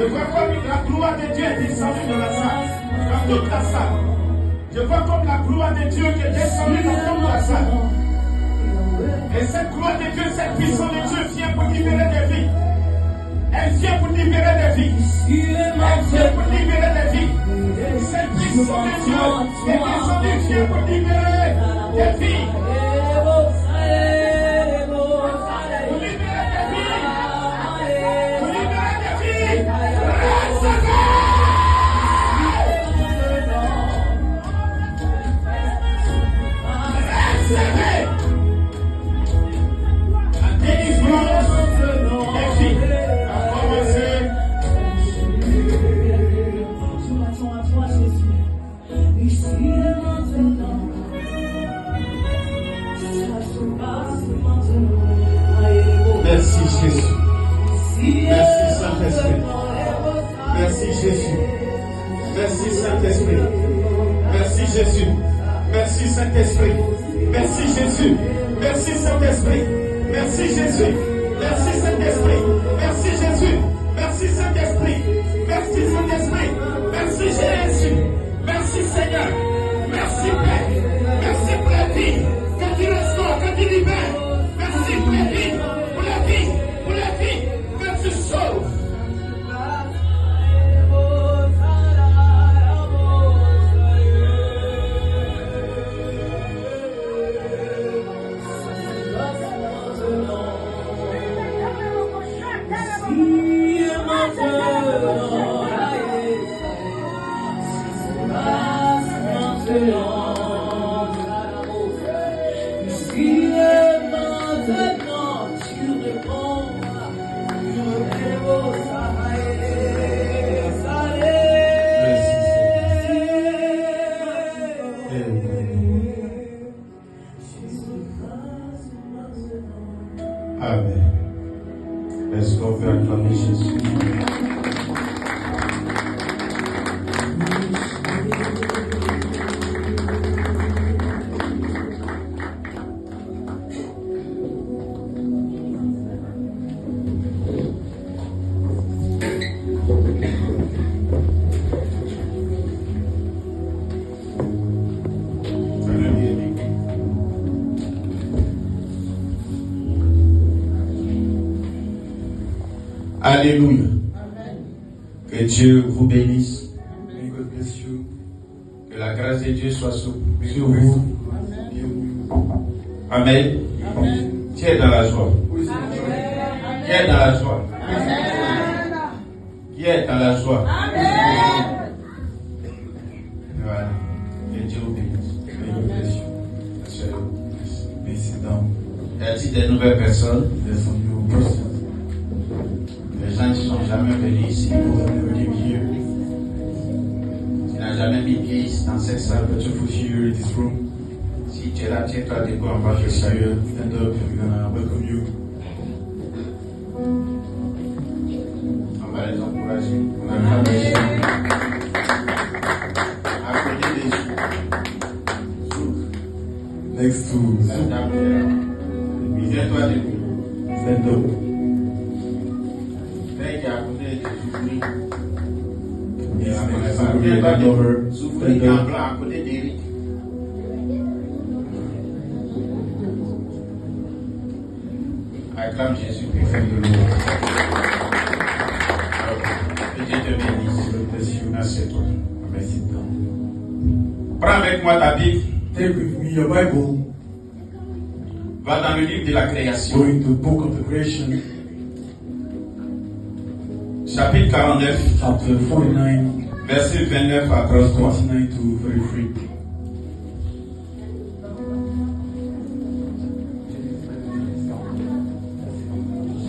Je vois comme la gloire de Dieu est descendue dans la salle, dans toute la salle. Je vois comme la gloire de Dieu qui est descendue dans toute la salle. Et cette gloire de Dieu, cette puissance de Dieu vient pour libérer des vies. Elle vient pour libérer des vies. Elle vient pour libérer des vies. Cette puissance de Dieu est descendue, vient pour libérer des vies. Merci Jésus. Merci Saint-Esprit. Merci Jésus. Merci Saint-Esprit. Merci Jésus. Merci Saint-Esprit. Merci Jésus. Merci Saint-Esprit. Merci Jésus. Merci Saint-Esprit. Merci Jésus. Merci Saint-Esprit. Merci Saint-Esprit. Merci Jésus. Merci Seigneur. Merci Père. Merci pour la vie. Que tu restaures, que tu libères. Merci pour la vie. Pour la vie. Pour la vie. Que tu sauves. Amen. Est-ce qu'on peut acclamer Jésus? Alléluia. Que Dieu vous bénisse. Que la grâce de Dieu soit sur vous. Amen. Qui est dans la joie? Qui est dans la joie? Qui est dans la joie? Voilà. Que Dieu vous bénisse. Y a-t-il des nouvelles personnes? Les gens ne sont jamais venus ici. Tu n'as jamais mis pied dans cette salle. Si tu es là, tiens-toi debout, on va te saluer. Stand up, we're gonna welcome you. On va les encourager. On va les encourager. À côté des sous. Next to tiens-toi debout. Stand up. Acclame Jésus, que Dieu te bénisse. Merci à toi. Prends avec moi ta Bible. Take with me your Bible. Va dans le livre de la création. Go into the book of the creation. Chapitre 49. Chapter 49. Verset 29 à 33. 29 to 33.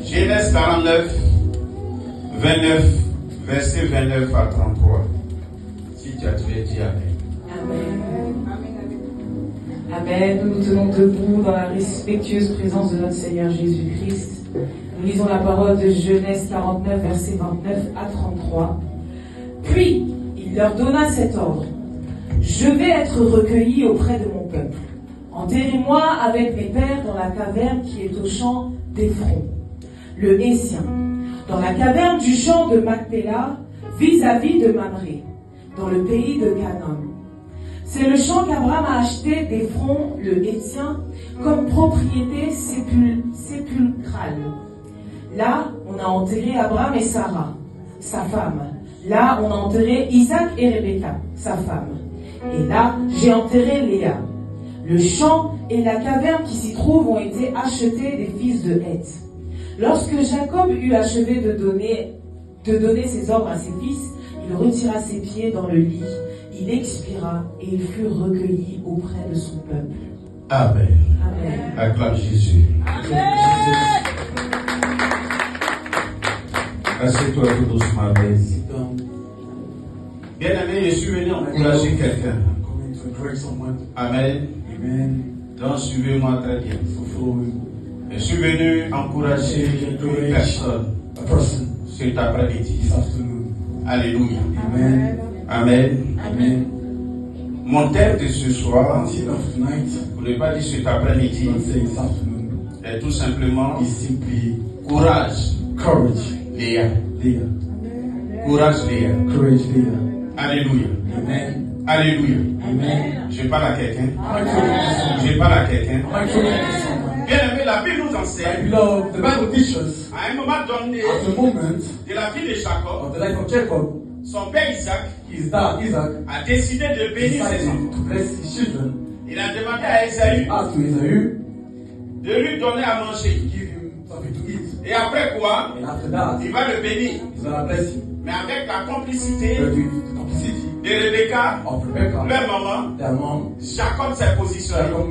Genèse 49, 29, verset 29 à 33. Si tu as trouvé, dis Amen. Amen. Amen. Nous nous tenons debout dans la respectueuse présence de notre Seigneur Jésus-Christ. Nous lisons la parole de Genèse 49, verset 29 à 33. Puis, il leur donna cet ordre. Je vais être recueilli auprès de mon peuple. Enterrez-moi avec mes pères dans la caverne qui est au champ d'Éphron, le Hétien, dans la caverne du champ de Macpéla, vis-à-vis de Mamré, dans le pays de Canaan. C'est le champ qu'Abraham a acheté d'Éphron le Héthien comme propriété sépulcrale. Là, on a enterré Abraham et Sarah, sa femme. Là, on a enterré Isaac et Rebecca, sa femme. Et là, j'ai enterré Léa. Le champ et la caverne qui s'y trouvent ont été achetés des fils de Heth. Lorsque Jacob eut achevé de donner ses ordres à ses fils, il retira ses pieds dans le lit. Il expira et il fut recueilli auprès de son peuple. Amen. Amen. Acclame Jésus. Amen. Assieds-toi tout doucement, Amen. Sit down. Bien-aimé, je suis venu encourager quelqu'un. Coming to encourage someone. Amen. Amen. Donc suivez-moi très bien. So follow me. Je suis venu encourager une personne A person cet après-midi. this afternoon. Alléluia. Amen. Amen. Amen. Mon thème de ce soir, Until of tonight, pour ne pas dire cet après-midi, not say this afternoon, est tout simplement is simply courage, courage, Léa. Leah. Courage, Léa. Courage, Leah. Alléluia. Amen. Alléluia. Amen. Je parle à quelqu'un. Am I talking to someone? Je parle à quelqu'un. Am I talking to someone? Bien aimé, la Bible nous My enseigne, beloved, the Bible teaches à un moment donné, at the moment de la vie de Jacob, of the life of Jacob, son père Isaac his dad Isaac a décidé de bénir ses decided enfants. to bless his children. Il a demandé à Esaü Asked to Esau de lui donner à to manger. give him something to eat. Et après quoi, And after that, il va le bénir. he's gonna bless him. Mais avec la complicité But with the complicity de Rebecca, of Rebecca, leur maman, their mom, Jacob s'est positionné. Jacob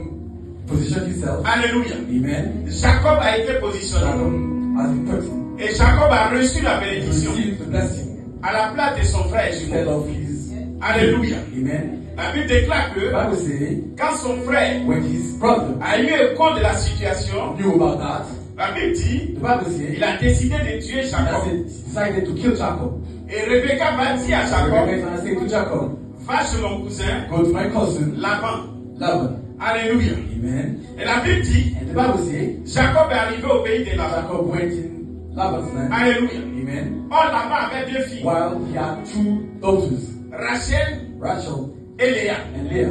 positioned himself. Alléluia. Amen. Jacob a été positionné. Jacob has been person. Et Jacob a reçu la He bénédiction received the blessing à la place de son frère instead jumeau. of his. Alléluia. Amen. La Bible déclare The que Bible says quand son frère when his brother a eu écho de la situation, knew about that, la Bible dit the Bible says il a décidé de tuer Jacob. he decided to kill Jacob. Et Rebecca va dire à Rebecca Jacob, is gonna say to Jacob, va chez mon cousin go to my cousin Laban. Laban. Alléluia. Amen. Et la Bible dit, And the Bible says Jacob est arrivé au pays de Laban. Jacob went in Laban's land. Alléluia. Amen. Or Laban avait deux filles, While he had two daughters, Rachel Rachel et Léa. and Leah.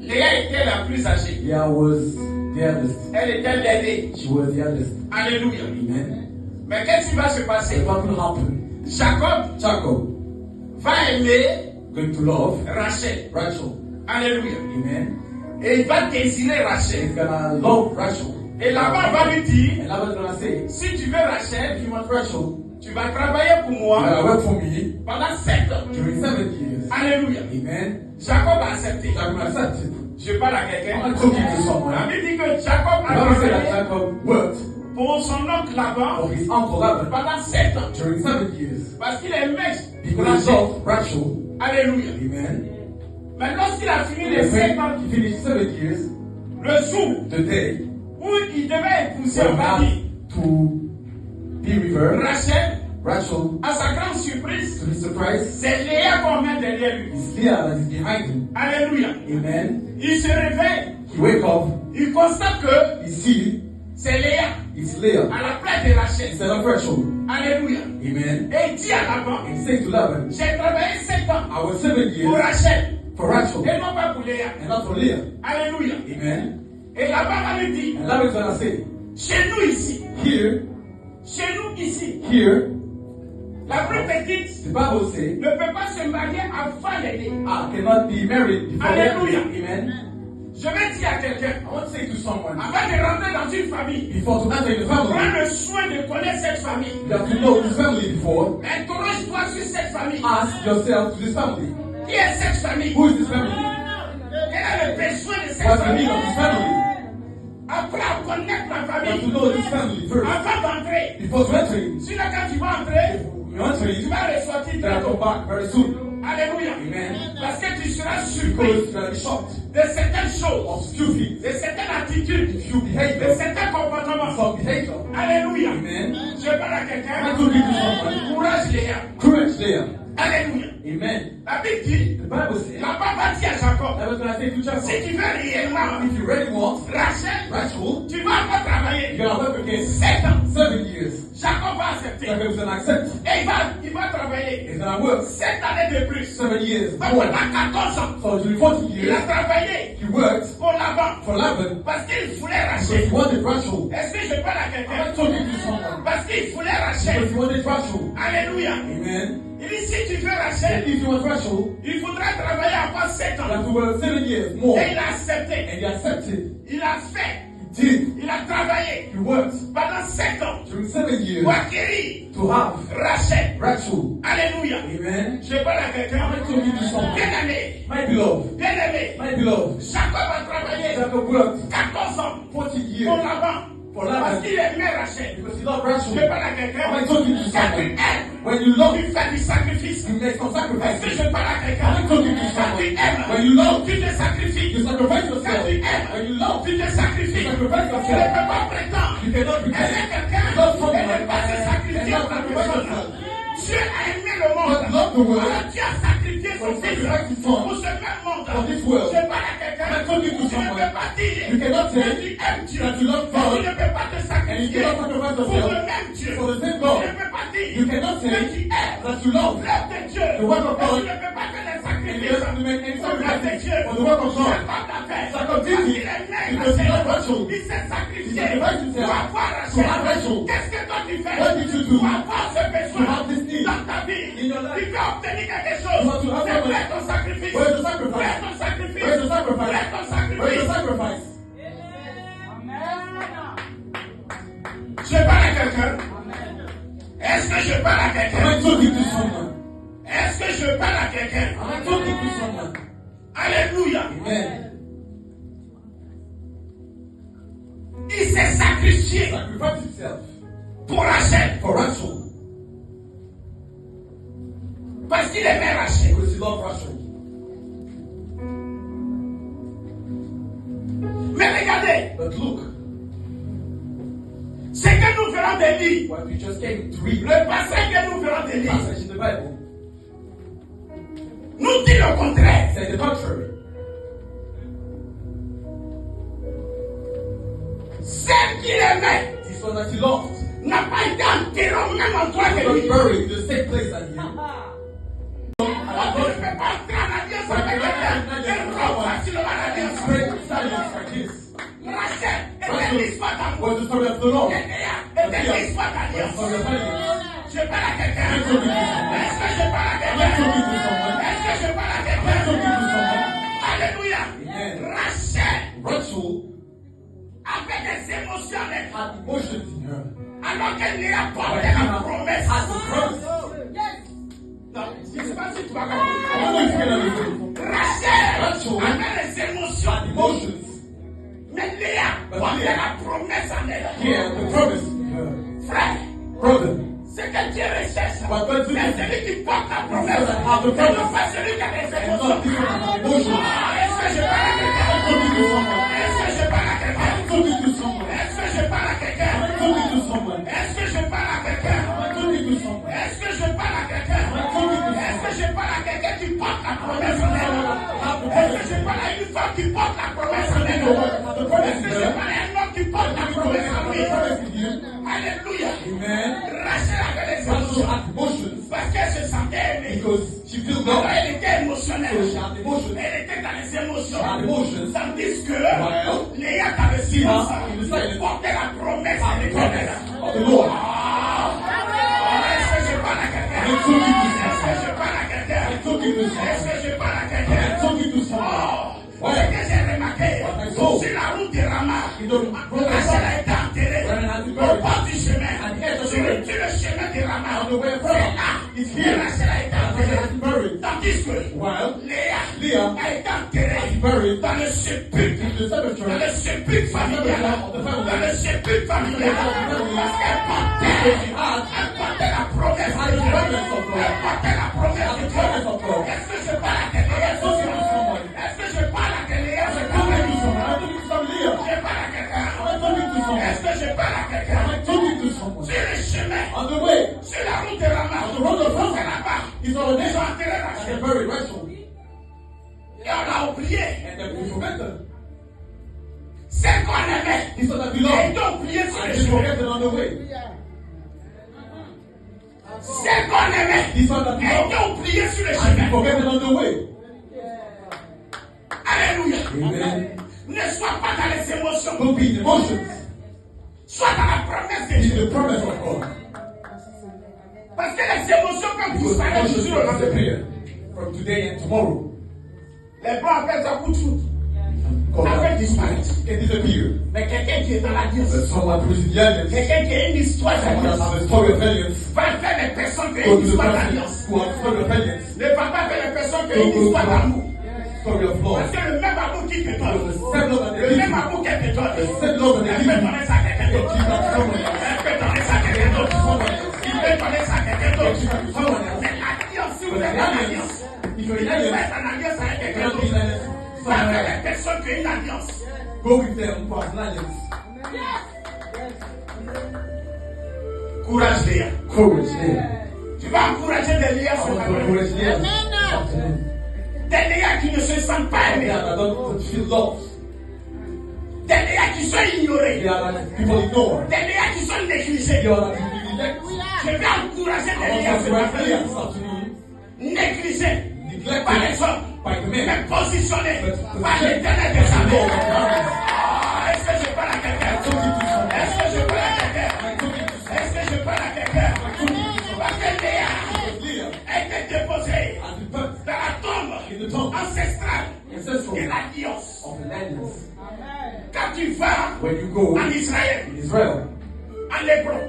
Léa était la plus âgée. Leah was the eldest. Elle était l'aînée. She was the eldest. Alléluia. Amen. Mais qu'est-ce qui va se So passer? what will happen? Jacob Jacob va aimer going to love Rachel. Rachel. Alléluia. Amen. Et il va désirer Rachel. He's gonna love Rachel. Et Laban va lui dire, And Laban's gonna say, si tu veux Rachel, if you want Rachel, tu vas travailler pour you moi gotta work for me pendant 7 ans. during 7 years. Alléluia. Amen. Jacob a accepté. Jacob accepted. Je parle à quelqu'un. I'm talking to someone. La Bible dit que Jacob The a Bible said that travaillé Jacob worked pour son oncle Laban for his uncle Laban pendant 7 ans. during 7 years. Parce qu'il aimait Because he Rachel. loved Rachel. Alléluia. Amen. Mais lorsqu'il a fini les And 7 ans, when he finished 7 years, le jour the day où il devait épouser, when on he va had dire, to be with her, Rachel, Rachel, à sa grande surprise, to his surprise, c'est Léa qu'on met derrière lui. is Leah that is behind him. Alléluia. Amen. Il se réveille, He wake up, il constate que he see c'est Léa it's Leah à la place de Rachel. instead of Rachel. Alléluia. Amen. Et il dit à Laban, And he said to Laban, j'ai travaillé 7 ans I was 7 pour years Rachel for Rachel et non pas pour Léa. and not for Leah. Alléluia. Amen. Et Laban va lui dire, And Laban's gonna say, chez nous ici, here, la plus petite the Bible says, ne peut pas se marier avant l'aînée. I cannot be married before Hallelujah. Amen. Je vais dire à quelqu'un, I want to say to someone, avant de rentrer dans une famille, before to enter the family, prends le soin de connaître cette famille. you have to know this family before. Interroge-toi sur cette famille. Ask yourself to this family. Qui est cette famille? Who is this family? Quel est le besoin de cette What's the famille? need of this family? Apprends à connaître la You have to famille. know this family first. Avant d'entrer. Before to enter in. Sinon, quand tu vas entrer, You enter tu in, vas ressortir then I bientôt. come back very soon. Alléluia. Amen. Parce que tu seras Because surpris you're going to be shocked de certaines choses, of few things, de certaines attitudes, few de behavior, certains comportements. some behavior. Alléluia. Amen. Je parle à I'm quelqu'un. talking to someone. Courage, Léa. Courage there. Alléluia. Amen. La Bible dit, The Bible says, la papa dit à Jacob, I was going to say to Jacob, si tu veux réellement, if you really want Rachel, Rachel, tu vas encore travailler. you're going to work again 7 ans. 7 years. Jacob va accepter. Jacob is going to accept. Et il va travailler. He's going to work 7 années de plus. 7 years Donc more. pendant 14 ans, So during 40 il a years, travaillé he worked pour Laban. for Laban Parce qu'il voulait because Rachel. he wanted Rachel. Est-ce que je parle à I'm quelqu'un? not talking to someone Parce qu'il voulait because Rachel. he wanted Rachel. Alléluia. Amen. Il dit si tu veux And Rachel, if you want Rachel, il faudra travailler encore 7 you ans. have to work 7 years more. Et il a accepté. And he accepted. Il a fait. He did. Il a travaillé He worked pendant 7 ans during 7 years pour acquérir to have Rachel. Rachel. Alléluia. Amen. Je parle à quelqu'un. I'm talking to someone. Bien-aimé. My beloved. Bien-aimé. My beloved. Jacob a travaillé Jacob worked 14 ans 40 pour years Laban. for Parce Laban qu'il aimait Rachel. because he loved Je Rachel. parle à quelqu'un. Am I talking to Quand tu someone? aimes, When you love, tu fais du sacrifice. you make some Est-ce que sacrifices. je parle à quelqu'un? Am I talking to Quand tu someone? aimes, When you love, tu te sacrifies. you sacrifice Quand yourself. tu aimes, When you love, tu te sacrifies. you Tu ne sacrifice peux yourself. pas prétendre You cannot aimer pretend. quelqu'un Love et someone ne pas se and sacrifier not pour la sacrifice personne. yourself. Dieu a aimé le monde. God loved the world. Alors Dieu a sacrifié son God fils sacrificed his son pour ce même monde. for this world. Je parle à quelqu'un. I'm talking to Tu ne someone. peux pas dire You cannot que say tu aimes Dieu. that you love Mais God tu ne peux pas te and you sacrifier cannot sacrifice pour yourself le même Dieu. for the same Tu God. ne peux pas dire You cannot que say tu aimes that you love l'œuvre de Dieu. the work of Mais God. tu ne peux pas faire des And you sacrifices have to make any pour l'œuvre de sacrifices Dieu. for the work of God. Jacob l'a fait. Jacob did Parce it qu'il aimait because he loved Rachel. Rachel. Il s'est sacrifié He sacrificed pour himself avoir to have Rachel. Rachel. Qu'est-ce que toi tu fais What did you do pour avoir ce to besoin have this need dans ta vie? in your life? Tu veux obtenir quelque chose. You want to have C'est something. faire ton sacrifice. Where's the sacrifice? Faire ton sacrifice. Where's the sacrifice? Faire ton Where's the sacrifice. sacrifice? Je parle à quelqu'un. Est-ce que je parle à Am quelqu'un? I talking to someone? Est-ce que je parle à quelqu'un? Am I talking to someone? Alléluia. Amen. Il s'est sacrifié Sacrifice himself pour Rachel. for Rachel Parce qu'il aimait Rachel. because he loved Rachel. Mais regardez, But look, ce que nous verrons de lire, what we just came to read, le passage que nous verrons de lire, passage in the Bible, nous dit le contraire. say the contrary. Celle qu'il aimait This one that he loved n'a pas été enterrée au même endroit was que not lui. buried in the same place as him. Alors tu ne peux pas entrer en alliance avec quelqu'un et rompre facilement l'alliance. Break silence like this. Rachel était l'histoire d'amour. Was the story of the Lord. Et Léa était l'histoire Was the d'alliance. story of alliance. Je parle à quelqu'un. I'm talking to someone. Est-ce que je parle à I'm quelqu'un? talking to someone. Est-ce que je parle à I'm quelqu'un? talking to someone. Alléluia. Amen. Rachel Rachel avait des émotions en elle. had emotions in her. Alors que Léa But portait la Hannah promesse. had the promise. Non, je ne sais pas si tu vas I don't know if you can understand. Rachel Rachel avait les émotions. had emotions. Mais Léa But portait Léa- la promesse en elle. Here, the promise in her. Frère, Brother, c'est que Dieu recherche. But God Mais did- celui qui porte la promesse, Because I have the c'est promise. non pas celui qui a des and émotions. not people that have emotions. Est-ce que je parle à quelqu'un? I'm talking to someone. Est-ce que je parle à quelqu'un? I'm talking to someone. Est-ce que je parle à quelqu'un? I'm talking to someone. Est-ce que je parle à quelqu'un? I'm talking to someone. Est-ce que je parle à quelqu'un? I'm talking to Est-ce que someone. je parle à quelqu'un qui porte la promesse en elle? Est-ce que je parle à une femme qui porte la promesse en elle? Est-ce que je parle à un homme qui porte la promesse en lui? Promise in you. Alléluia. Amen. Rachel avait les Rachel émotions had emotions parce qu'elle se sentait aimée. because she feels Alors love. elle était émotionnelle. So she had emotions. Elle était dans les émotions. She had emotions. Tandis que Well, Léa dans le silence in the silence, portait la promesse had de the l'éternel. promise of the Lord. Est-ce que je parle à quelqu'un? I'm talking to Est-ce que someone. je parle à quelqu'un? I'm talking to Est-ce someone. que je parle à I'm quelqu'un? talking to someone. Oh, ce que j'ai remarqué What I saw. sur la route de Rama, You don't Rachel a été enterrée Where has it au buried? bord du chemin. At the end of the Sur road. le chemin de Rama, On the way c'est from. là It's que here. Rachel a été Rachel enterrée. has buried. Tandis que While Léa a été enterrée buried dans le sépulcre. in the Dans cemetery. le sépulcre familial. Dans le sépulcre familial. Parce qu'elle portait la promesse de Dieu. Elle portait la promesse de Dieu. Est-ce que je parle à quelqu'un? Est-ce que je parle à quelqu'un? Je parle à quelqu'un. Je parle à quelqu'un. Est-ce que je parle à quelqu'un? Sur le chemin, On the way, sur la route de Rama, on the road of c'est Rama, là-bas He saw the Ils ont nation. enterré And Rachel. they buried Rachel. Et on l'a oublié. And then we forget them. Celle qu'on aimait. He saw that we Et loved. ils ont oublié sur And le they chemin. forget them on the way. Celle qu'on aimait. He saw that we Et loved. ils ont oublié sur le And they chemin. forget them on the way. Alléluia. Amen. Ne sois pas dans les émotions. Don't be in emotions. Sois dans la promesse de Be Dieu. the promise of God. Parce que les émotions peuvent Because disparaître emotions sur le will lendemain. disappear from today and tomorrow. Les blancs appellent ça coup de foudre. God Ça peut disparaître. can disappear. Mais quelqu'un qui est dans l'alliance, But someone who is in the alliance, quelqu'un qui a une histoire someone that d'alliance, has a story of alliance, va faire les personnes qui ont go une to the histoire person d'alliance. who has a story of alliance, Ne va pas faire les personnes qui ont go une to histoire d'amour. the story of love. Parce que le même amour qui te Because donne, the same love that they le give même you, amour qu'elle te donne, the same love that they elle give peut you, donner ça à quelqu'un they d'autre. give that to someone else. Elle peut donner ça à quelqu'un d'autre. Someone else. Il peut donner ça à quelqu'un They d'autre. give that to someone else. Mais l'alliance, si vous But êtes the en alliance, alliance, if you're in vous alliance, êtes en alliance avec you quelqu'un cannot be in d'autre. alliance with Va someone faire les else. personnes qui ont une alliance. Go with them who has an alliance. Courage, Léa. Courage, Léa. Tu vas encourager des Léa I ce want to matin. encourage Léa this afternoon. Des Léa qui ne se sentent pas They aimés. are don't feel loved. Des Léa qui sont ignorés. They are like people ignore. Des Léa qui sont négligés. They are like people neglect. Je vais encourager I des want Léa to ce encourage matin. Léa this afternoon. Négligés par les Neglected hommes. by the men. Mais positionnés But par l'éternel des Lord armées. of the armies. Ah, est-ce que je parle à quelqu'un? Talking to someone. Est-ce que je parle à quelqu'un? I'm talking to someone. Est-ce que je parle à quelqu'un? Parce que Léa Leah a été déposée has been put dans la tombe in the tomb ancestrale ancestral de l'alliance. of the alliance. Quand tu vas When you go en Israël, in Israel, en Hébreu,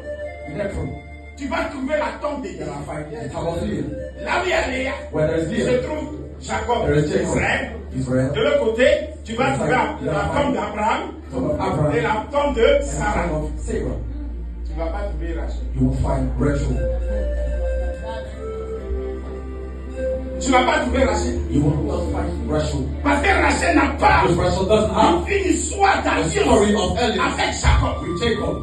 in Ephraim, tu vas trouver la tombe de you Léa. will find the tower of Leah. Là où il y a Léa, Where there is se Leah, trouve Jacob, there is Jacob, Israël. Israel, De l'autre côté, tu vas trouver la tombe d'Abraham tomb of et Abraham, la tombe de and the Sarah. tomb of Sarah. Tu ne vas pas trouver Rachel. You will find Rachel. Tu ne vas pas trouver Rachel. You will not find Rachel. Parce que Rachel n'a pas Because Rachel doesn't have une histoire a story of d'alliance alliance avec Jacob. with Jacob.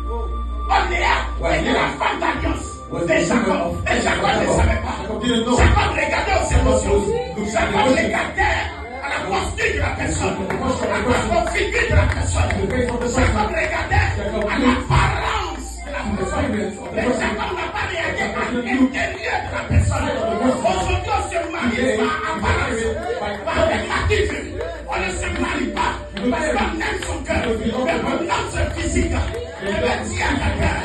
Oh, Léa Ouais, était Léa. la femme d'alliance Was de the Jacob. woman of Et Jacob ne savait pas. Jacob didn't know. Jacob regardait aux émotions. Look at Jacob the emotions. regardait à la posture de la personne, The posture of à the person. la figure de la personne. The face of the Jacob person. regardait Jacob à looked l'apparence de la to the personne. appearance of the Mais person. Jacob n'a pas regardé à Jacob l'intérieur de la personne. Aujourd'hui, on se marie Today, par apparence, by par attitude. On ne se marie pas parce qu'on aime son cœur, mais on aime son physique. Je vais dire à quelqu'un,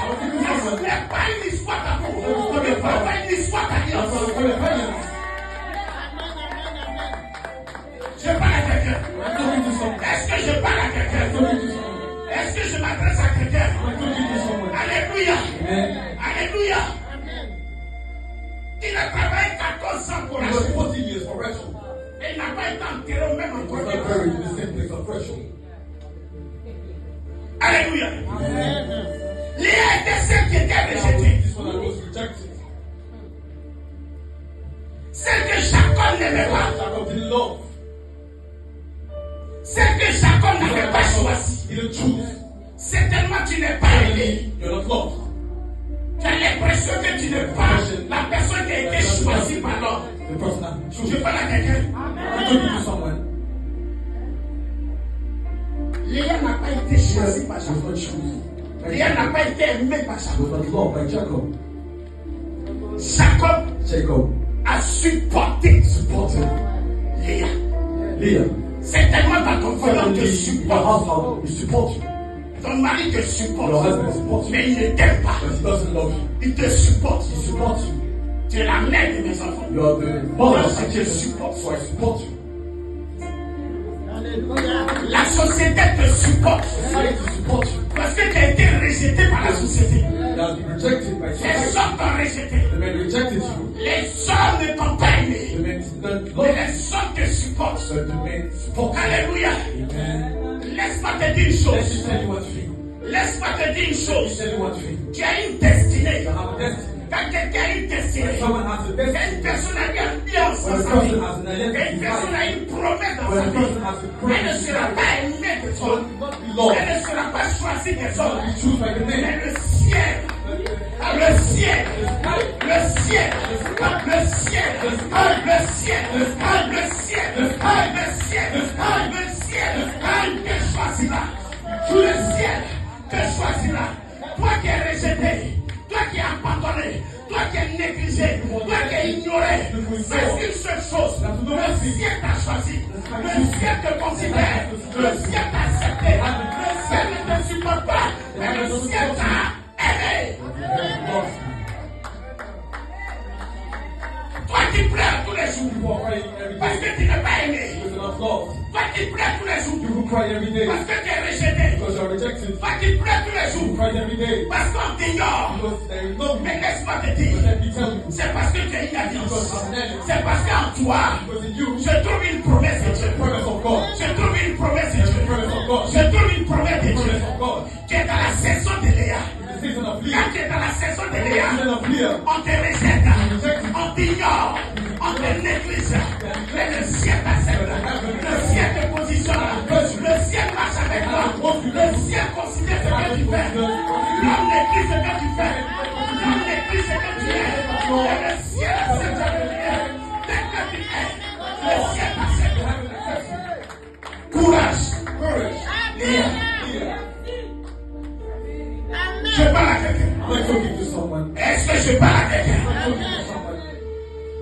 ce n'est pas une histoire d'amour, ce n'est pas une histoire d'alliance. That's what we call alliance. Je parle à quelqu'un. I'm talking to someone. Est-ce que je parle à I'm quelqu'un? talking to someone. Est-ce que je m'adresse à quelqu'un? I'm talking to someone. Alléluia. Amen. Alléluia. Il a travaillé 14 ans pour It la was chose. 14 years for Rachel. Il n'a pas été enterré au même He was endroit. not buried in the same place of Rachel. Alléluia. Léa était celle qui était rejetée. This one that was rejected. Celle que Jacob n'aimait pas. Jacob didn't love. Celle que Jacob n'avait pas choisie. He didn't choose. Certainement tu n'es pas aimé. You're not loved. Tu as l'impression que tu n'es pas la personne qui a été choisie par l'homme. The person that Je chooses. parle à quelqu'un. I'm talking to someone. Léa n'a pas été choisie par She Jacob. was not chosen. Léa n'a pas été aimée par She Jacob. was not loved by Jacob. Jacob Jacob a supporté supported Léa. Leah. Certainement dans ton foyer, on te Your supporte. household will support you. Ton mari te Your supporte. husband supports you. Mais il ne t'aime pas. But he doesn't love you. Il te supporte. He supports you. Tu es la mère de mes enfants. You are the mother of Je my te children. supporte. So I support you. La société te supporte. Society support you. Parce que tu as été rejeté par la société. You have been rejected by Les society. hommes t'ont rejeté. The men rejected you. Les hommes ne t'ont pas aimé. The men did not Mais love you. les hommes te supportent. But the men support you. Alléluia. Amen. Laisse-moi te dire une Let chose. me tell you one thing. Laisse-moi te dire une Let me chose. tell you one thing. Tu as une destinée. You have a destiny. Quand quelqu'un a une destinée, Someone has a quand destiny. une personne a une alliance When dans a sa vie, person has an quand identity une in personne life, a une promesse dans when sa a vie, person has a elle ne promise, sera pas aimée de toi. not be loved. Elle ne sera pas choisie des Not hommes. be chosen by the men. Mais le ciel, le ciel, le ciel, le ciel, le ciel, le ciel, te choisira. Sous le ciel te choisira. Toi qui es rejeté, toi qui es abandonné, toi qui es négligé, toi qui es ignoré, c'est une seule chose. Le ciel t'a choisi. Le ciel te considère. Le ciel t'a accepté. Le ciel ne te supporte pas. Mais le ciel t'a aimé. Toi qui pleures tous les jours parce que tu n'es pas aimé. Toi qui pleures tous les jours parce que tu es rejeté. Toi qui pleures tous les jours parce qu'on t'ignore. Mais laisse-moi te dire, c'est parce que tu es inhabile. C'est parce qu'en toi, je trouve une promesse de Dieu. Je trouve une promesse de Dieu. Je trouve une promesse de Dieu. Tu es dans la saison de Léa. Quand tu es dans la saison de Léa, on te rejette, on t'ignore, on te néglige. Mais le ciel t'accepte. Le ciel te positionne. Le ciel marche avec toi. Le ciel considère ce que tu fais. L'homme néglige ce que tu fais. L'homme néglige ce que tu es. Et le ciel accepte ce que tu es. Dès que tu es, le ciel t'accepte. Courage. Léa. Je parle à quelqu'un. Est-ce que je parle à quelqu'un?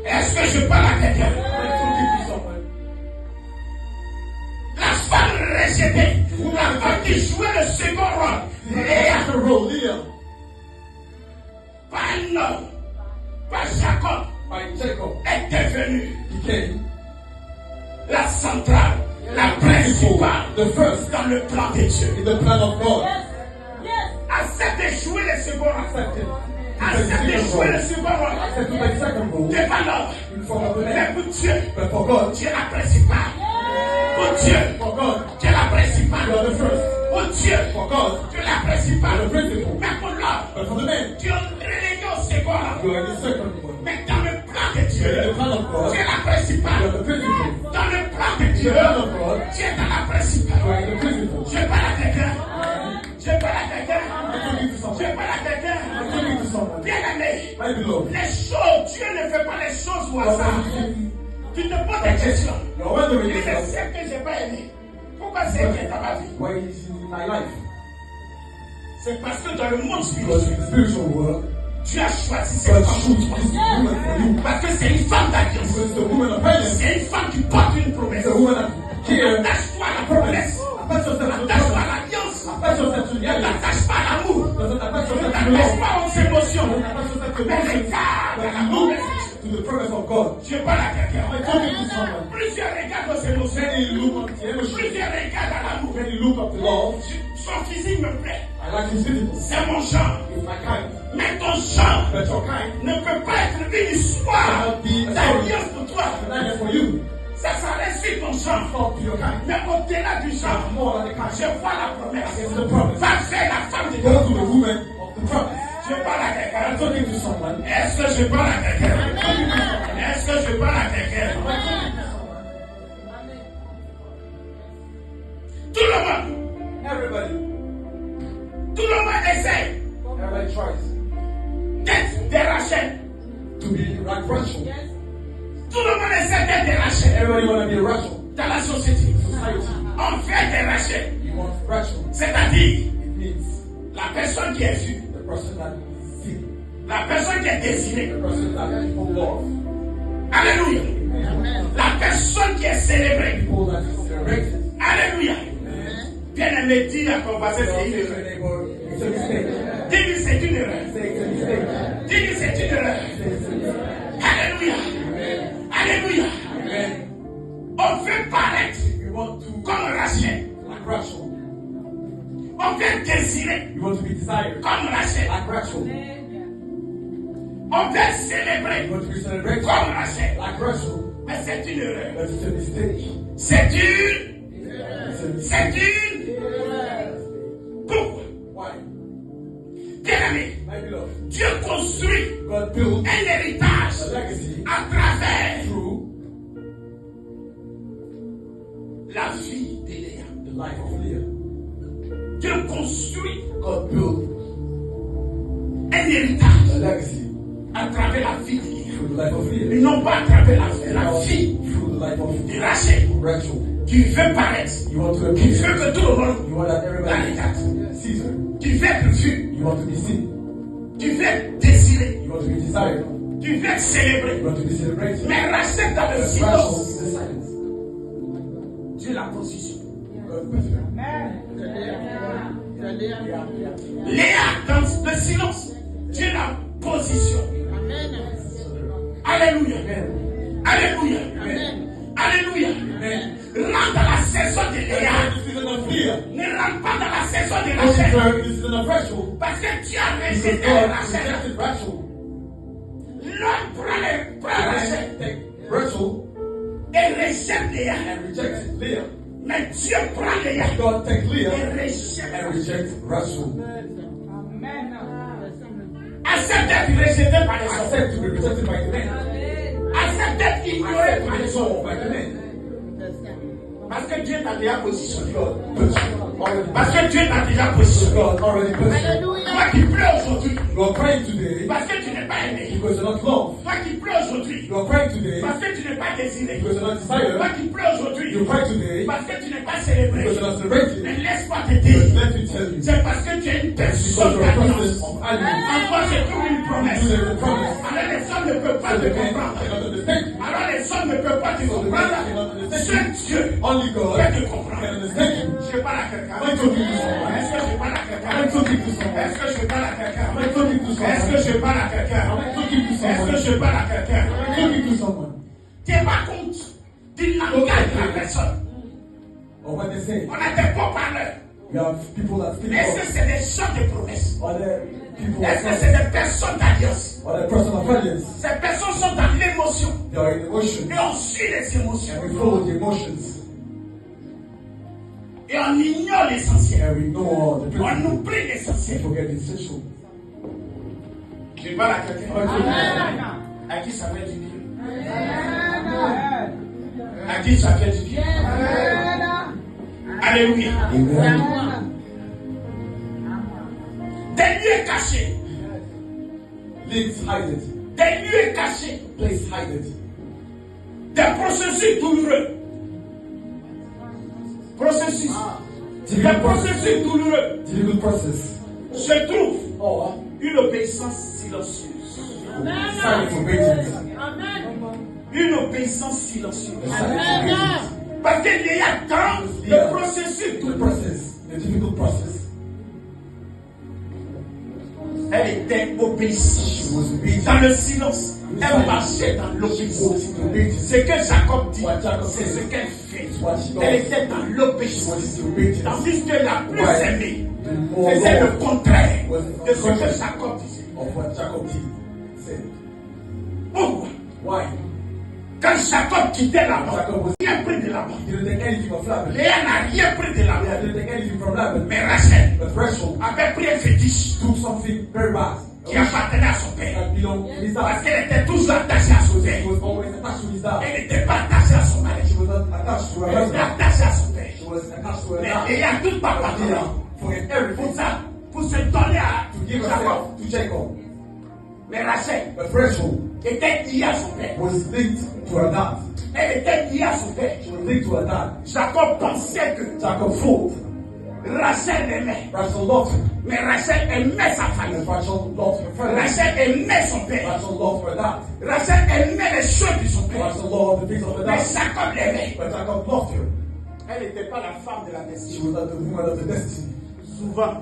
Est-ce que je parle à quelqu'un? La femme rejetée, la femme qui jouait le second rôle, Léa, pas un homme, pas Jacob, est devenu la centrale, la principale, dans le plan de Dieu. Accepte de jouer le second rôle. Accepte de jouer le second rôle. Devant l'homme. Mais pour Dieu, tu es la principale. Pour Dieu, tu es la principale. Pour Dieu, tu es la principale. Mais pour l'homme, tu es relégué au second rôle. Mais dans le plan de Dieu, tu es la principale. Dans le plan de Dieu, tu es dans la principale. Je parle à quelqu'un. Je parle à quelqu'un. Je parle à quelqu'un. Bien aimé. Les choses, Dieu ne fait pas les choses au hasard. Tu te poses des questions. Et c'est ce que je n'ai pas aimé. Pourquoi c'est qui est dans ma vie? C'est parce que dans le monde spirituel, tu as choisi cette femme. Parce que c'est une femme d'alliance. C'est une femme qui porte une promesse. Attache-toi à la promesse. Attache-toi à l'alliance. Ne t'attache pas à l'amour. Ne t'attache pas aux émotions. Mais regarde la promesse. Je parle à quelqu'un. Plusieurs regardent aux émotions. Plusieurs regardent à l'amour. Son physique me plaît. C'est mon genre. Mais ton genre ne peut pas être une histoire d'alliance pour toi. Ça reste sur ton champ. Mais au-delà du champ, je vois la promesse. Va faire la femme de Dieu. Je parle à quelqu'un. Est-ce que je parle à quelqu'un? Est-ce que je parle à quelqu'un? Tout le monde. Tout le monde essaie d'être déraché. Tout le monde essaie d'être déraché. Dans la société, on fait déracher. C'est-à-dire, la personne qui est vue, la personne qui est désirée. Alléluia. La personne qui est célébrée. Alléluia. Bien aimé, dis à ton voisin, c'est une erreur. Dis-lui, c'est une erreur. Dis-lui, c'est une erreur. Alléluia. Alléluia. On veut paraître comme Rachel. On veut désirer comme Rachel. On veut célébrer comme Rachel. Mais c'est une erreur. C'est une. Pourquoi? Bien aimé, Dieu construit un héritage à travers la vie de Léa. Dieu construit un héritage à à travers la vie through the life of Leah, et non pas à travers la vie through the life of de Rachel. Rachel. Tu veux paraître, You want to tu appear. veux que tout le monde You want that la everybody regarde, sees her. tu veux être vu, You want to be seen. tu veux être désiré, You want to be desired. tu veux être célébré. You want to be celebrated. Mais Rachel dans le But silence, Rachel is the silence. Dieu la position. God put her. Léa dans le silence, Dieu la position. Alléluia. Alléluia. Alléluia. Rentre dans la saison de Léa. This season of Leah. Ne rentre pas dans la saison de Don't Rachel. enter this season of Rachel. Parce que Dieu a Because rejeté God Rachel. rejected Rachel. L'homme prend Rachel Take Rachel et rejette Léa. and rejected Leah. Mais Dieu prend Léa God take et Leah rejette. and reject Rachel. Accepte d'être rejeté par les hommes. Accept to be rejected by the men. Accepte d'être ignoré Accept par to be les sold hommes. by the men. Parce que Dieu t'a déjà positionné. God put you already. Parce que Dieu t'a déjà positionné. God already put you. Toi qui pleures aujourd'hui, You are crying today parce que tu n'es pas aimé. because you're not loved. Toi qui pleures aujourd'hui, You are crying today parce que tu n'es pas désiré. because you're not Toi desired. qui pleures aujourd'hui, You cry today parce que tu n'es pas célébré. because you're not celebrated. Mais laisse-moi te But dire, let me tell you, c'est parce que tu es une because personne you're a process d'alliance. of alliance. En toi, c'est comme une promesse. You have a promise. Alors les hommes ne peuvent pas So te the men comprendre. cannot understand you. Alors les hommes ne peuvent pas te So the men comprendre. cannot understand Seul you. Dieu Only God peut te can comprendre. understand you. Je parle à quelqu'un. I'm talking to someone. Est-ce que je parle à I'm quelqu'un? talking to someone. Est-ce que je parle à quelqu'un? I'm talking to Est-ce someone. que je parle à quelqu'un? I'm talking to Est-ce que someone. je parle à quelqu'un? I'm talking to someone. Tiens pas compte du langage de la personne. Or what they say. On a des beaux parleurs. We have people that speak Est-ce que of c'est des gens de promesses? other people. Est-ce que c'est des personnes d'alliance? Other person of alliance. Ces personnes sont dans l'émotion. They are in emotion. Et on suit les émotions. And we follow the emotions. Et on ignore l'essentiel. And we know the On principle. oublie We l'essentiel. forget the essential. Je parle à quelqu'un. Amen. À qui ça fait du bien? À qui ça fait du bien? Alléluia. Amen. Des lieux cachés. Things hide it. Des lieux cachés. Place hide it. Des processus douloureux. Processus. Des processus douloureux Difficult process. se trouvent Or une obéissance silencieuse. silent obedience. Une obéissance silencieuse. Silent obedience. Parce qu'il y a dans le processus The douloureux. process. The difficult process. Elle était obéissante. She was obedient. Dans le silence, elle marchait dans She l'obéissance. was in obedience. Ce que Jacob dit, What Jacob c'est said. ce qu'elle fait. What she does. Elle était dans She l'obéissance. was in obedience. Tandis que la plus Right. aimée The more faisait le Lord contraire was de ce que contrary Jacob disait. of what Jacob did. Said. Pourquoi? Why? Quand Jacob quittait là-bas, Jacob was. il n'a rien pris de là-bas. He didn't take anything of Laban. Léa n'a rien pris de Leah là-bas. didn't take anything from Laban. Mais Rachel But Rachel avait pris un fétiche took something very bad qui appartenait à son père. that belonged to his Parce dad. qu'elle était toujours attachée à son père. She was always attached to his dad. Elle n'était pas attachée à son mari. She was not attached to her Elle était husband. attachée à son père. She was attached to her Mais dad. Léa, tout pas Leah pardonné. forget Pour everything ça, pour se donner à to give Jacob. herself to Jacob. Mais Rachel But Rachel était liée à son père. was linked to her dad. Elle était liée à son père. She was linked to her dad. Jacob pensait que Jacob thought Rachel l'aimait. Rachel loved him. Mais Rachel aimait sa And famille. Rachel loved her family. Rachel aimait son père. Rachel loved her dad. Rachel aimait les choses de son père. Rachel loved the things of her Mais dad. Jacob l'aimait. But Jacob loved her. Elle n'était pas la femme de la She destinée. was not the woman of the destiny. Souvent,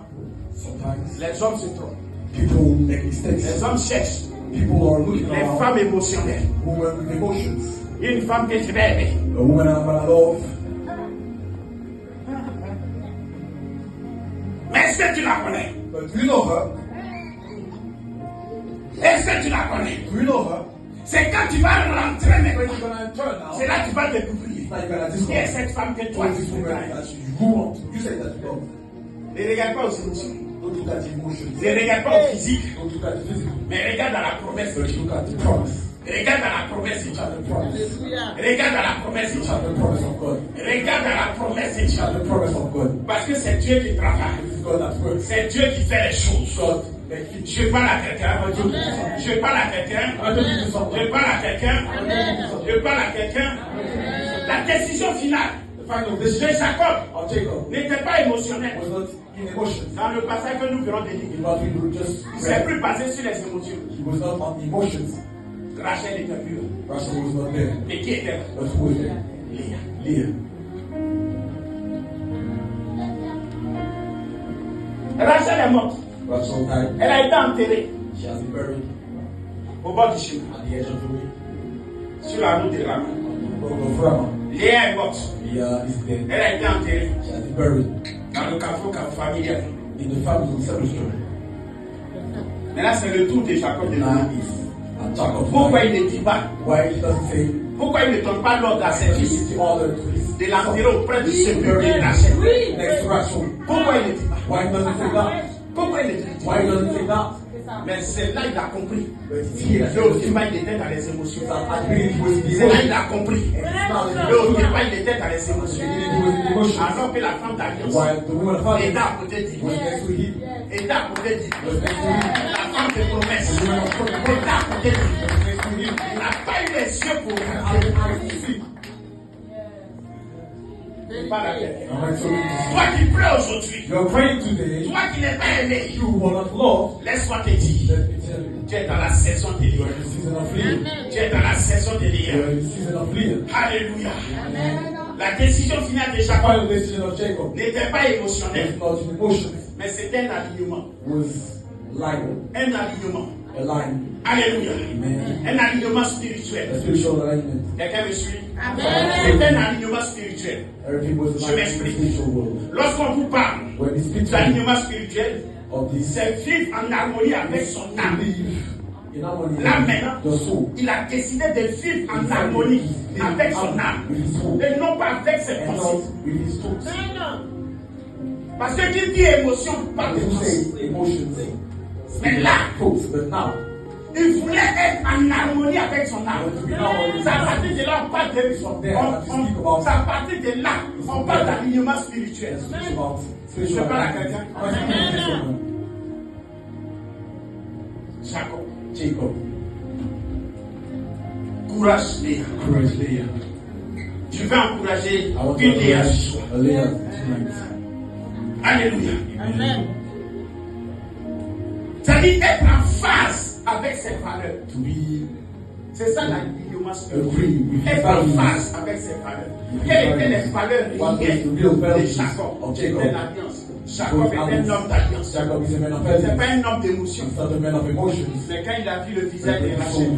Sometimes les hommes se trompent. people make mistakes. Les hommes cherchent People are looking les around femmes émotionnelles. women with emotions. Une femme que je vais aimer. A woman I'm gonna love. Mais est-ce que tu la connais? But do you know her? Est-ce que tu la connais? Do you know her? C'est quand tu vas rentrer When maintenant. you're gonna enter now, C'est là que tu vas découvrir. now you're gonna Qui est discover cette femme que toi what tu this woman veux? that you want. You say that you love. Ne regarde pas aux émotions. Don't look at the emotions. Ne regarde pas au physique. Don't look at the physical. Mais regarde dans la promesse de But Dieu. look at the promise. Regarde dans la promesse de Dieu. At the promise. Regarde dans la promesse de Dieu. At the promise of God. Regarde dans la promesse de At Dieu. the promise of God. Parce que c'est Dieu qui travaille. This is God that works. C'est Dieu qui fait les choses. God Je parle à quelqu'un. Je parle à quelqu'un. Je parle à quelqu'un. Je parle à quelqu'un. La décision finale de Jacob n'était pas émotionnelle. Dans le passage que nous venons de lire, il s'est plus basé sur les émotions. Rachel était pure. Mais qui était là? Léa. Rachel est morte. Elle a été enterrée au bord du chemin, sur la route de Rama. Léa est morte. Elle a été enterrée dans le carrefour familial. Maintenant, c'est le tour de Jacob de Jacob. Pourquoi il ne dit pas? Pourquoi il ne donne pas l'ordre à ses fils de l'enterrer auprès du sépulcre de Rachel? Pourquoi il ne dit pas? Pourquoi il ne dit pas? Mais c'est là qu'il a compris. Le occupant, il était dans les émotions. C'est là qu'il a compris. Le occupant, il était dans les émotions. Alors que la femme d'alliance était à côté de lui. Était à côté de lui. La femme de promesse était à côté de lui. Il n'a pas eu les yeux pour regarder. Toi qui pleures aujourd'hui, toi qui n'es pas aimé, laisse-moi te dire, tu es dans la saison de Léa. Tu es dans la saison de Léa. Alléluia. La décision finale de Jacob n'était pas émotionnelle, mais c'était un alignement. Un alignement. Alléluia. Un alignement spirituel. Quelqu'un me suit? C'est un alignement spirituel. Je m'explique. Lorsqu'on vous parle d'alignement spirituel, c'est vivre en harmonie avec son âme. Là maintenant, il a décidé de vivre en harmonie avec son âme et non pas avec ses pensées. Parce que qui dit émotion parle de pensée. Mais là, il voulait être en harmonie avec son âme. C'est à partir de là on parle de c'est à partir de là on parle d'alignement spirituel. Je parle à quelqu'un. Jacob. Courage Léa. Je vais encourager une Léa. Alléluia. Amen. C'est-à-dire être en phase avec ses valeurs. C'est ça l'alignement spirituel. Être en phase avec ses valeurs. Quelles étaient les valeurs de Jacob? C'était l'alliance. Jacob est un homme d'alliance. C'est pas un homme d'émotion. Mais quand il a vu le visage de Rachel,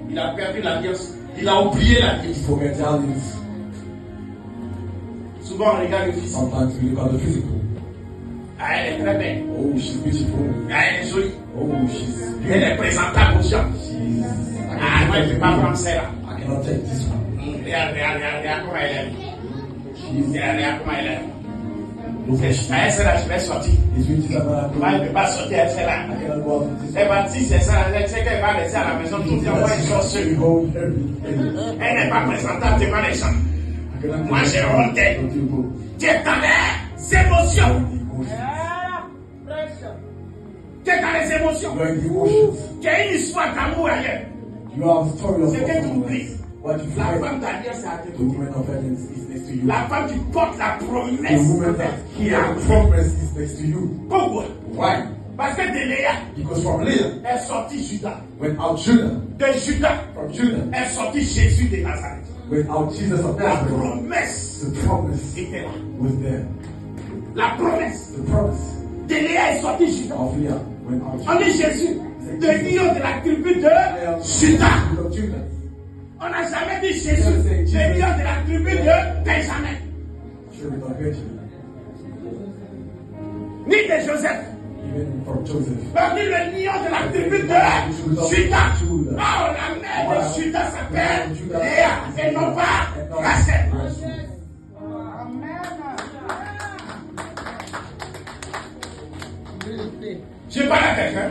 il a perdu l'alliance. Il a oublié l'alliance. Souvent on regarde le physique. Ah, elle est très belle. Oh, she's beautiful. Ah, elle est jolie. Oh, she's Elle est présentable aux gens. Ah, moi je ne peux pas prendre celle-là. I cannot take this one. Regarde comment elle est. Regarde comment elle est. Ah, celle-là, je vais sortir. Moi, je ne peux pas sortir avec celle-là. Elle va dire, c'est ça, elle sait qu'elle va laisser à la maison tout le temps. Moi, ils sont sûrs. Elle n'est pas présentable devant les gens. Moi, j'ai honte. Tu es dans les émotions. Tu es dans les émotions. Tu as une histoire d'amour ailleurs. C'est que tu oublies. La femme d'alliance est à tes côtés. La femme qui porte la promesse qui a Pourquoi? Parce que de Léa est sorti Judas. De Judas est sorti Jésus de Nazareth. La promesse était là. La promesse de Léa est sorti Judas. On dit Jésus, de l'union de la tribu de Judas. On n'a jamais dit Jésus, de l'union de la tribu de Benjamin. Ni de Joseph. Parmi le lion de la tribu de Judas. Oh, la mère de Judas s'appelle Léa et non pas Rachel. Je parle à quelqu'un.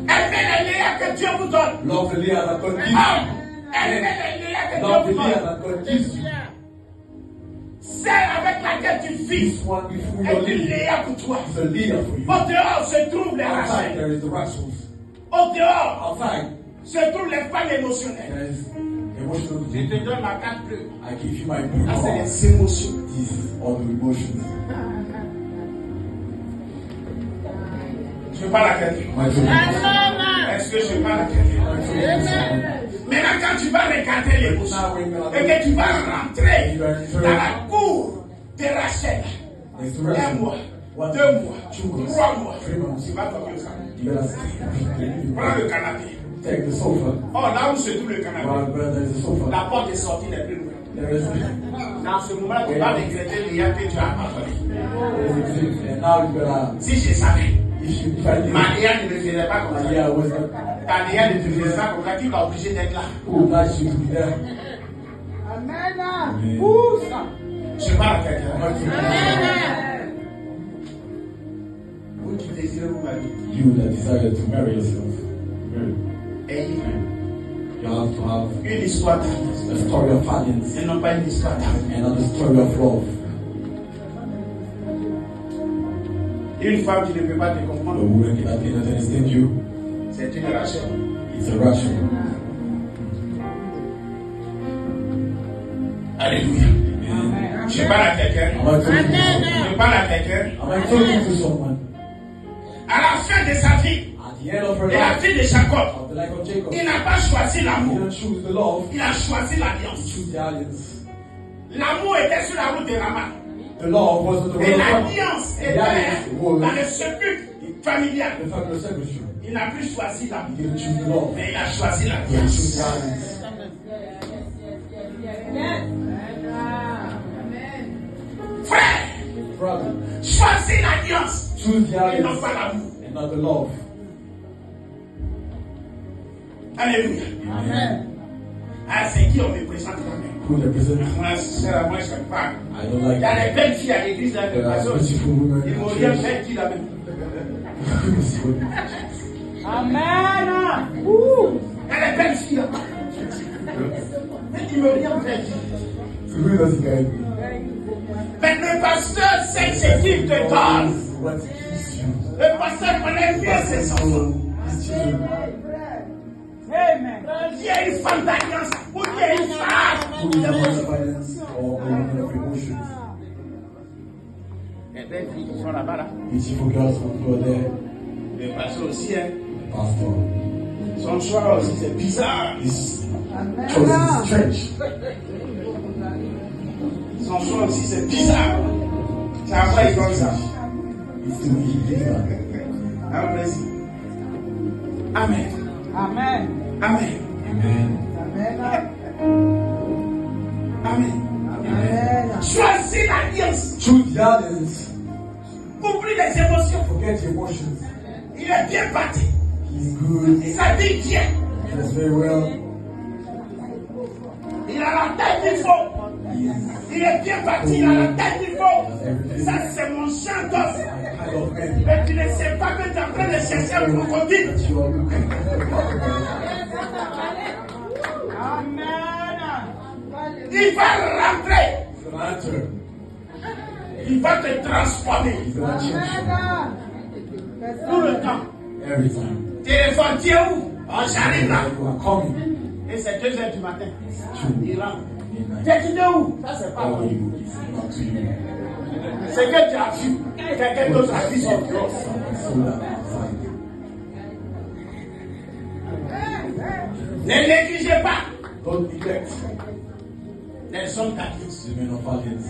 Aimez les Léa que Dieu vous donne. Love the Leah that God gives. Aimez les Léa que Love Dieu the vous Leah donne. that God gives you. celle avec laquelle tu vis This one before est your une leader Léa pour toi. is a leader for you. Au dehors se trouvent les Outside Rachel. there is the Rachels. Au dehors Outside se trouvent les femmes émotionnelles. there is emotional. Je te donne ma carte bleue. I give you my blue Ça, c'est card. les émotions. These are the emotions. Je parle à quelqu'un. My blue. Est-ce que je parle à quelqu'un? Maintenant, quand tu vas regarder l'émotion et que tu vas rentrer dans la cour de Rachel, un mois, 2 mois, 3 mois, tu vas tomber au salon. You gotta sleep. Prends le canapé. Take the sofa. Oh, là où se trouve le canapé, Where there is a sofa, la porte est sortie des plus loin. there is Dans ce moment, tu vas regretter les liens que tu as abandonnés. and now you gotta. Si je savais, If I did, ma Léa ne me ferait pas comme ça. yeah, was that Ta Léa ne te ferait pas comme ça. Qui va obligé d'être là? who obliged you to be there? Je parle à quelqu'un. Amen. Vous qui désirez vous marier, You that desire to marry yourself, ayez you have to have une histoire d'amour. a story of violence Et non pas une histoire d'amour. and not a story of love. Une femme qui ne peut pas te A comprendre, woman that cannot understand you, c'est une Rachel. it's a Russian. Alléluia. Je parle à quelqu'un. Am I talking to someone? Je parle à quelqu'un. Am I talking to someone? À la fin de sa vie, At the end of her et la life, vie de Jacob, of the life of Jacob, il n'a pas choisi he l'amour. didn't choose the love, Il a choisi he l'alliance. chose the alliance. L'amour était sur la route de Rama. The love was the Et road of l'alliance The était alliance was dans le sépulcre familial. the family cemetery. Il n'a plus choisi He l'amour, didn't choose the love, mais il a choisi he chose the l'alliance. alliance. Frère, Brother, choisis l'alliance choose the et non alliance pas l'amour. and not the love. Alléluia. Amen. Ah, c'est qui on me présente la main? Who represents? Moi, sincèrement, moi, je n'aime pas. I don't Il like y a des belles filles à l'église là, There are de beautiful women Ils in m'ont the rien church. fait qui la même. Amen. Il y a des belles filles là. Mais ils m'ont rien fait. So who does he guide me? Mais le pasteur sait ce qu'il te donne. What keeps you? Le pasteur connaît bien ses enfants. His children. Il y a une femme d'alliance ou il y a une femme Who is the de man of violence or a woman of emotions? Les belles filles qui sont là-bas là. Beautiful girls who are there. Le pasteur aussi, hein. Pastor. Son choix aussi, c'est bizarre. His choice is strange. Son choix aussi, c'est bizarre. C'est à quoi il donne ça. He's doing he did that. Un plaisir. Amen. Amen. Amen. Amen. Amen. Amen. Choisis l'alliance. Choose the alliance. Oublie les émotions. Forget your emotions. Il est bien parti. He's good. Il s'habille bien. He does very well. Il a la tête qu'il faut. He is Il est bien parti. Il a la tête qu'il faut. Ça, c'est mon chant d'os. a kind of man Mais tu ne sais pas que tu es en train de chercher un crocodile. that you are looking for. Il va rentrer. He's gonna enter. Il va te transformer. He's gonna change Tout le temps. you every time. Téléphone, tu es où? Oh, j'arrive là. You are coming. Et c'est 2h du matin. Il rentre. Midnight. T'es quitté où? Ça, c'est pas How moi. are you? It's not to you. C'est que tu as vu. Quelqu'un d'autre a vu son dos. Someone saw that outside. Ne négligez pas Don't neglect les hommes d'alliance. the men of alliance.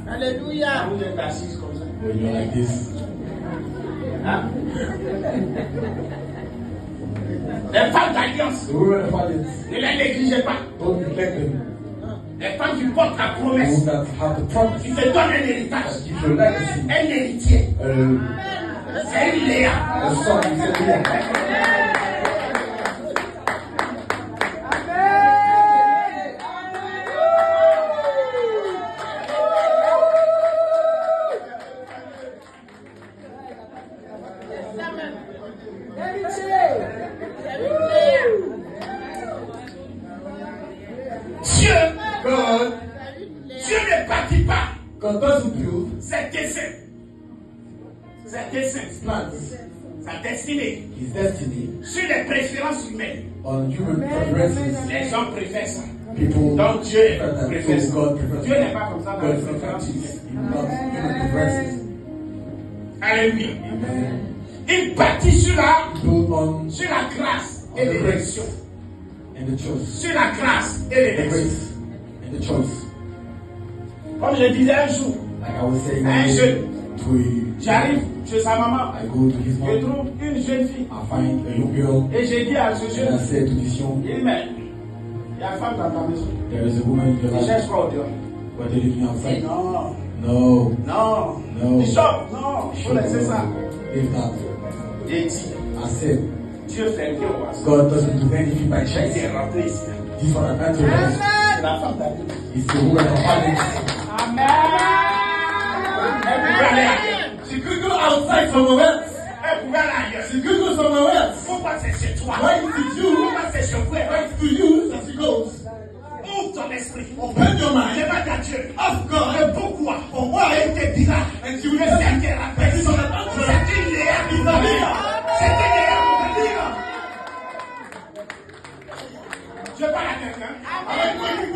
Alléluia. Vous êtes assis comme ça. When you're like this, Hein? Les femmes d'alliance, the women of alliance, ne les négligez pas. don't neglect them. Les femmes qui portent la Those promesse, that have the promise, qui te donnent un héritage, give your legacy. un héritier. C'est une Léa. A son is a leader. Dieu, God Dieu ne bâtit pas God doesn't build ses desseins, plans, sa destinée His destiny sur les préférences humaines. on human preferences. Les gens préfèrent ça. People Donc Dieu préfère ça. God prefers. Dieu n'est pas comme ça dans God les is not préférences practice. humaines. Not human preferences. Alléluia. Il bâtit sur Build on sur la grâce et the l'élection. grace and the choice. Sur la grâce et The l'élection. grace and the choice. Comme je disais un jour, Like I was saying, un jeune, to j'arrive chez sa maman, I go to his je mom, trouve une jeune fille. I find a young girl, Et j'ai dit à ce and I jeune, said to this young, il dit, mais il y a une femme dans ta maison. there is a woman in your Tu life, cherches quoi au dehors? but they're living Il dit, outside. non, No, non, no. Bishop, non, il faut laisser ça. Leave that. J'ai dit, I said, Dieu fait rien au hasard. God doesn't do anything by chance. J'ai rentré ici. This one I meant to rest. C'est la femme d'Adieu. It's the woman of abundance. Elle pouvait aller ailleurs. She could go outside somewhere else. Elle pouvait aller ailleurs. She could go somewhere else. Pourquoi c'est chez toi? Why is it you? Pourquoi c'est chez vous? Why is it to you that she goes? Ouvre ton esprit. Open your mind. Demande à Dieu. Ask God. Mais pourquoi? Pourquoi elle te dira? And she will Que tell c'est you. qu'elle appelle. This is an answer. C'est une Léa qui va dire. C'est une Léa qui va dire. Je parle à quelqu'un.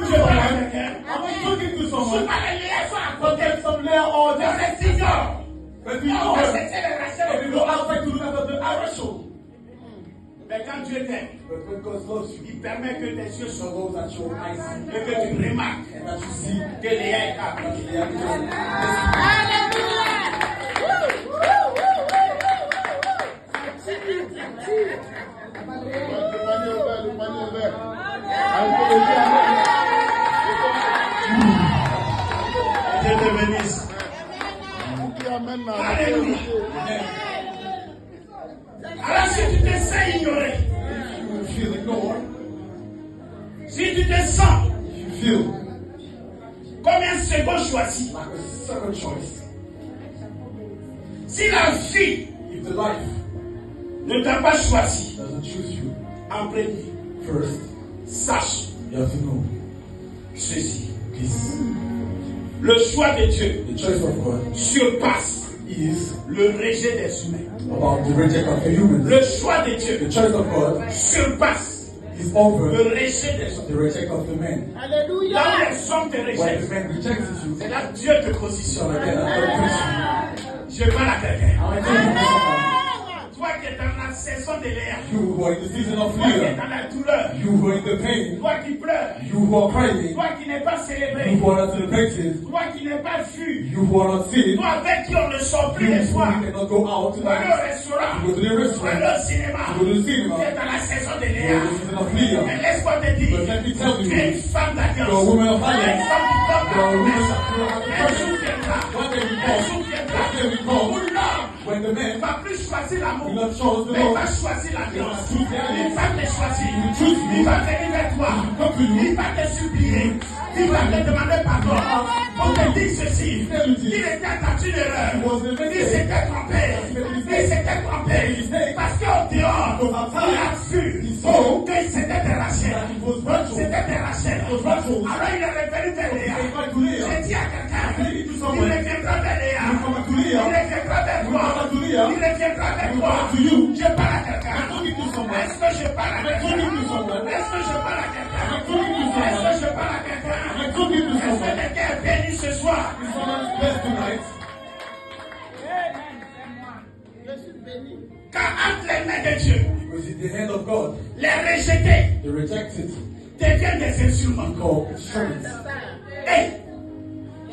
Je parle à quelqu'un. I was talking to Je someone. parle à Léa soit à But côté. there's some layer or Dans just les signaux. but we On know va her. se célébration. And we go outside to look at the Irish show. Mais quand Dieu t'aime, But when God loves you, il permet que tes yeux He s'ouvrent goes at your eyes et que tu remarques and that you see que Léa est capable. that they are doing. Dieu te bénisse. Alléluia. Alors si tu te sens ignoré, You feel ignored. si tu te sens You feel comme un second choisi, like a second choice. si la vie If the life ne t'a pas choisi doesn't choose you, en premier, first sache you have to know ceci. this. Le choix de Dieu The choice of God surpasse is le rejet des humains. about the reject of the humans. Le choix de Dieu The choice of God surpasse is over le rejet des hommes. the reject of the men. Là où les hommes te When rejettent, the men rejected you, c'est là que Dieu te so positionne. again, I don't Je parle à quelqu'un. I tell you, Toi qui es dans la saison de Léa, you who are in the season of toi qui es fear, dans la douleur, you who are in the pain, toi qui pleures, you who are crying, toi qui n'es pas you célébré, who are not celebrated, toi qui n'es pas vu, you who are not seen, toi avec qui on ne sort plus you les who soirs, cannot go out pour aller au tonight, restaurant, you go to the pour aller restaurant, au cinéma, you go to the tu es cinema, dans la saison de you Léa. are in the season of fear. Mais laisse-moi te But dire, let me tell tu you, es une femme d'alliance. you're a woman of Tu es une alliance. femme qui porte You're a la woman promesse. that Un jour viendra, one day we un come, jour viendra, one day we où come, l'homme when the men ne va plus choisir will l'amour, not choose the mais il Lord, va choisir l'alliance. Choose the alliance. Il va te choisir. He will choose you. Il va venir vers toi. come to you. Il va te supplier. Il va te demander pardon. Pour te dire ceci. Tell you this. Il était dans une erreur. He was a mistake. Il s'était trompé. Il s'était trompé. Parce qu'au dehors, Because il a vu he saw que c'était de Rachel. that it was virtual. C'était de Rachel. was virtual. Alors il est revenu vers Léa. He went to Leah. J'ai dit à quelqu'un, He il to someone. reviendra vers Léa. He come back to Il Leah. reviendra vers toi. come back to Leah. Il reviendra vers He toi. come back to you. Je parle à quelqu'un. I'm talking to someone. Est-ce que je parle à I'm quelqu'un? talking to someone. Est-ce que je parle à quelqu'un? I'm talking to Est-ce someone. que je parle à quelqu'un? I'm talking to Est-ce que someone. quelqu'un est béni ce soir? Is someone blessed tonight? Car entre les mains de Dieu, Because in the hand of God, les rejetés the rejected deviennent des instruments. called instruments. Hey!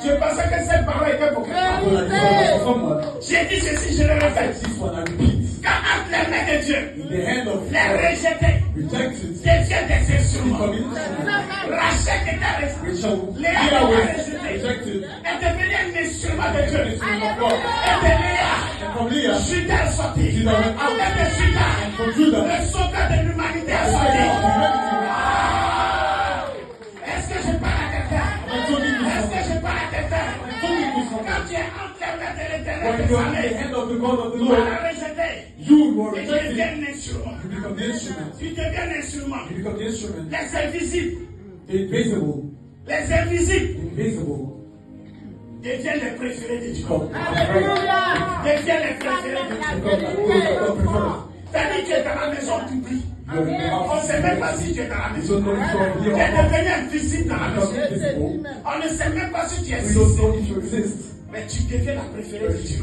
Je pensais que cette parole était pour I quelqu'un. thought that this was for someone. J'ai dit ceci, je le répète. This one I repeat. Car entre les mains de Dieu, In the hand of les God, rejetés rejected, deviennent des instruments. become instruments. Rachel était rejetée. Rachel, Léa Leah was était rejetée. rejected. Elle devenait un instrument de Dieu. Instrument of God. Et de Léa, And from Leah, Judas est sorti. Et Judas went out. de Judas, And from Judah, le sauveur de l'humanité est the sorti. Savior of humanity. Est-ce que je parle à quelqu'un? I'm talking to Est-ce que someone. je parle à quelqu'un? I'm talking to someone. Quand tu es entre les mains de l'Éternel When des you're in the armées, hand of the God of the tu Lord, vas rejeter. you who are Tu rejected, deviens un instrument. you become the instrument. Tu deviens un instrument. You become the instrument. Les invisibles. The invisible. Les invisibles. The invisible. Deviens les préférés de Dieu. Become Deviens les préférés de Dieu. C'est-à-dire que tu es dans la maison, tu pries. On ne sait même pas si tu es dans la maison. Tu es devenu invisible dans la maison. On ne sait même pas si tu existes. Mais tu deviens la préférée de Dieu.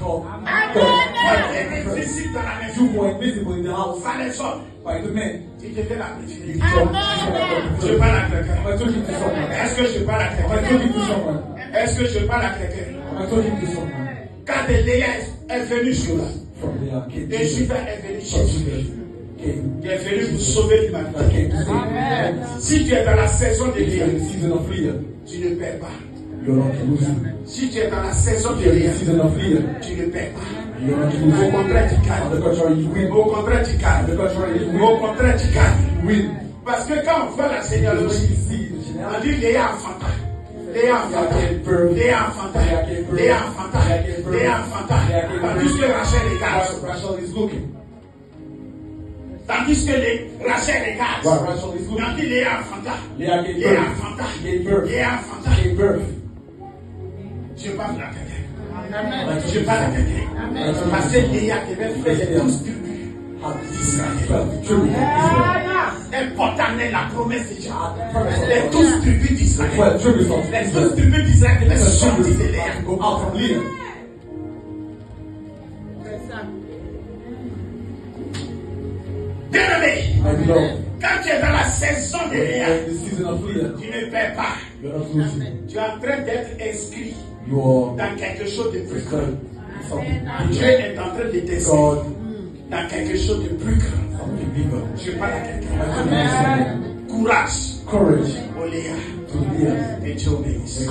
Tu es invisible dans la maison. Par les hommes. Tu deviens la préférée de Dieu. Je parle à quelqu'un. Est-ce que je parle à quelqu'un? Est-ce que je parle à quelqu'un? Quand Léa est venue sur là, et Judas est venu chez Dieu. Il est venu pour sauver l'humanité. Si tu es dans la saison de Léa, tu ne perds pas. Si tu es dans la saison de Léa, tu ne perds pas. Au contraire, tu gagnes. Au contraire, tu gagnes. Au contraire, tu gagnes. Parce que quand on voit la généalogie, on dit Léa enfanta. Léa enfanta. Léa enfanta. Léa enfanta. Léa enfanta. Tandis que Rachel regarde. Tandis que Rachel regarde. On dit Léa enfanta. Léa enfanta. Léa enfanta. Je parle à quelqu'un. Je parle à quelqu'un. Parce que Léa devait faire les 12 tribus d'Israël. Elle portait la promesse de Dieu. Les 12 tribus d'Israël. Les 12 tribus d'Israël devaient sortir de Léa. Bien-aimé, quand tu es dans la saison de Léa, tu ne perds pas. Tu es en train d'être inscrit dans quelque chose de plus grand. Dieu est en train de t'inscrire dans quelque chose de plus grand. Je parle à quelqu'un. Courage. Oh Léa. Et Dieu bénisse.